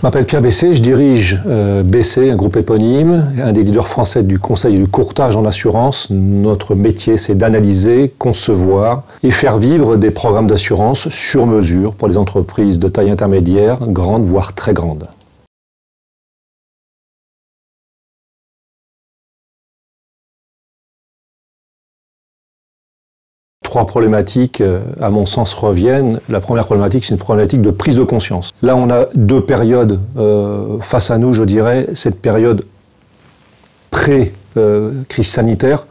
Je m'appelle Pierre Bessé, je dirige Bessé, un groupe éponyme, un des leaders français du conseil et du courtage en assurance. Notre métier, c'est d'analyser, concevoir et faire vivre des programmes d'assurance sur mesure pour les entreprises de taille intermédiaire, grandes voire très grandes. Trois problématiques, à mon sens, reviennent. La première problématique, c'est une problématique de prise de conscience. Là, on a deux périodes face à nous, je dirais. Cette période pré-crise sanitaire,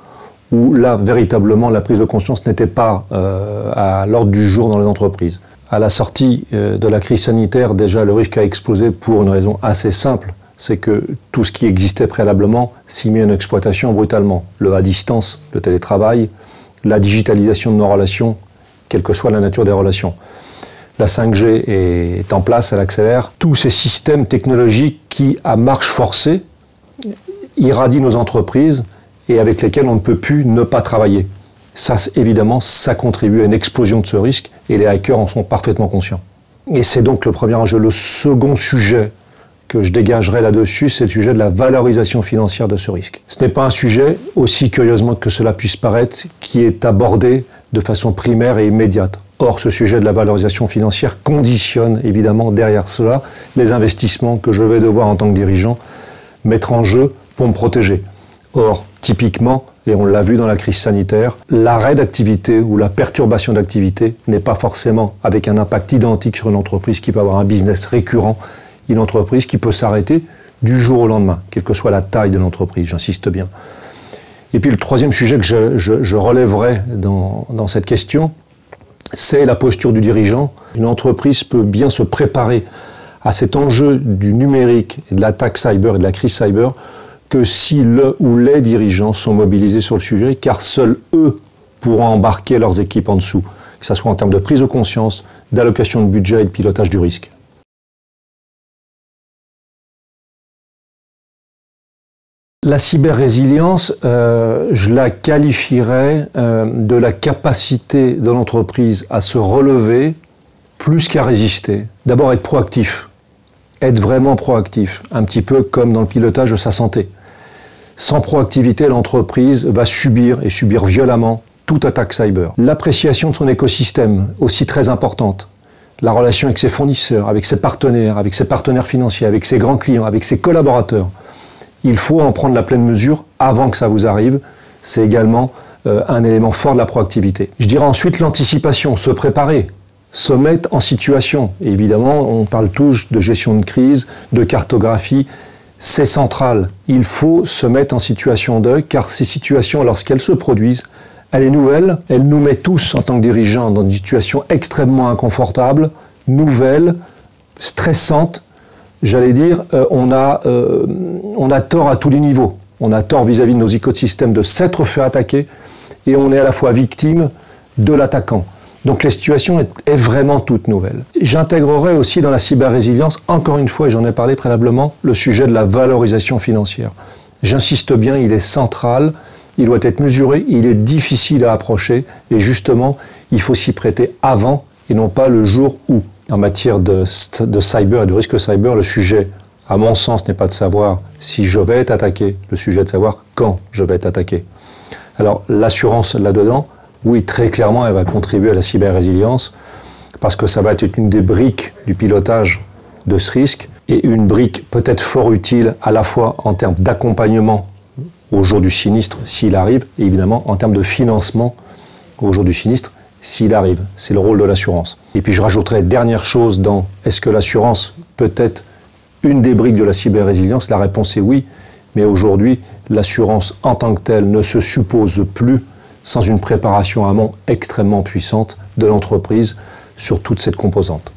où là, véritablement, la prise de conscience n'était pas à l'ordre du jour dans les entreprises. À la sortie de la crise sanitaire, déjà, le risque a explosé pour une raison assez simple. C'est que tout ce qui existait préalablement s'y met en exploitation brutalement. Le à distance, le télétravail, la digitalisation de nos relations, quelle que soit la nature des relations. La 5G est en place, elle accélère. Tous ces systèmes technologiques qui, à marche forcée, irradient nos entreprises et avec lesquels on ne peut plus ne pas travailler. Ça, évidemment, ça contribue à une explosion de ce risque et les hackers en sont parfaitement conscients. Et c'est donc le premier enjeu. Le second sujet que je dégagerai là-dessus, c'est le sujet de la valorisation financière de ce risque. Ce n'est pas un sujet, aussi curieusement que cela puisse paraître, qui est abordé de façon primaire et immédiate. Or, ce sujet de la valorisation financière conditionne évidemment derrière cela les investissements que je vais devoir en tant que dirigeant mettre en jeu pour me protéger. Or, typiquement, et on l'a vu dans la crise sanitaire, l'arrêt d'activité ou la perturbation d'activité n'est pas forcément avec un impact identique sur une entreprise qui peut avoir un business récurrent, une entreprise qui peut s'arrêter du jour au lendemain, quelle que soit la taille de l'entreprise, j'insiste bien. Et puis le troisième sujet que je relèverai dans cette question, c'est la posture du dirigeant. Une entreprise peut bien se préparer à cet enjeu du numérique, et de l'attaque cyber et de la crise cyber, que si le ou les dirigeants sont mobilisés sur le sujet, car seuls eux pourront embarquer leurs équipes en dessous, que ce soit en termes de prise de conscience, d'allocation de budget et de pilotage du risque. La cyber-résilience, je la qualifierais de la capacité de l'entreprise à se relever plus qu'à résister. D'abord être proactif, être vraiment proactif, un petit peu comme dans le pilotage de sa santé. Sans proactivité, l'entreprise va subir, et subir violemment, toute attaque cyber. L'appréciation de son écosystème, aussi très importante. La relation avec ses fournisseurs, avec ses partenaires financiers, avec ses grands clients, avec ses collaborateurs. Il faut en prendre la pleine mesure avant que ça vous arrive. C'est également un élément fort de la proactivité. Je dirais ensuite l'anticipation, se préparer, se mettre en situation. Et évidemment, on parle tous de gestion de crise, de cartographie. C'est central. Il faut se mettre en situation de, car ces situations, lorsqu'elles se produisent, elle est nouvelle. Elle nous met tous, en tant que dirigeants, dans une situation extrêmement inconfortable, nouvelle, stressante. J'allais dire, on a tort à tous les niveaux. On a tort vis-à-vis de nos écosystèmes de s'être fait attaquer et on est à la fois victime de l'attaquant. Donc la situation est vraiment toute nouvelle. J'intégrerai aussi dans la cyber-résilience, encore une fois, et j'en ai parlé préalablement, le sujet de la valorisation financière. J'insiste bien, il est central, il doit être mesuré, il est difficile à approcher et justement, il faut s'y prêter avant et non pas le jour où. En matière de cyber et de risque cyber, le sujet, à mon sens, n'est pas de savoir si je vais être attaqué, le sujet est de savoir quand je vais être attaqué. Alors, l'assurance là-dedans, oui, très clairement, elle va contribuer à la cyber-résilience parce que ça va être une des briques du pilotage de ce risque et une brique peut-être fort utile à la fois en termes d'accompagnement au jour du sinistre, s'il arrive, et évidemment en termes de financement au jour du sinistre, s'il arrive. C'est le rôle de l'assurance. Et puis je rajouterai dernière chose dans est-ce que l'assurance peut être une des briques de la cyber-résilience? La réponse est oui, mais aujourd'hui, l'assurance en tant que telle ne se suppose plus sans une préparation amont extrêmement puissante de l'entreprise sur toute cette composante.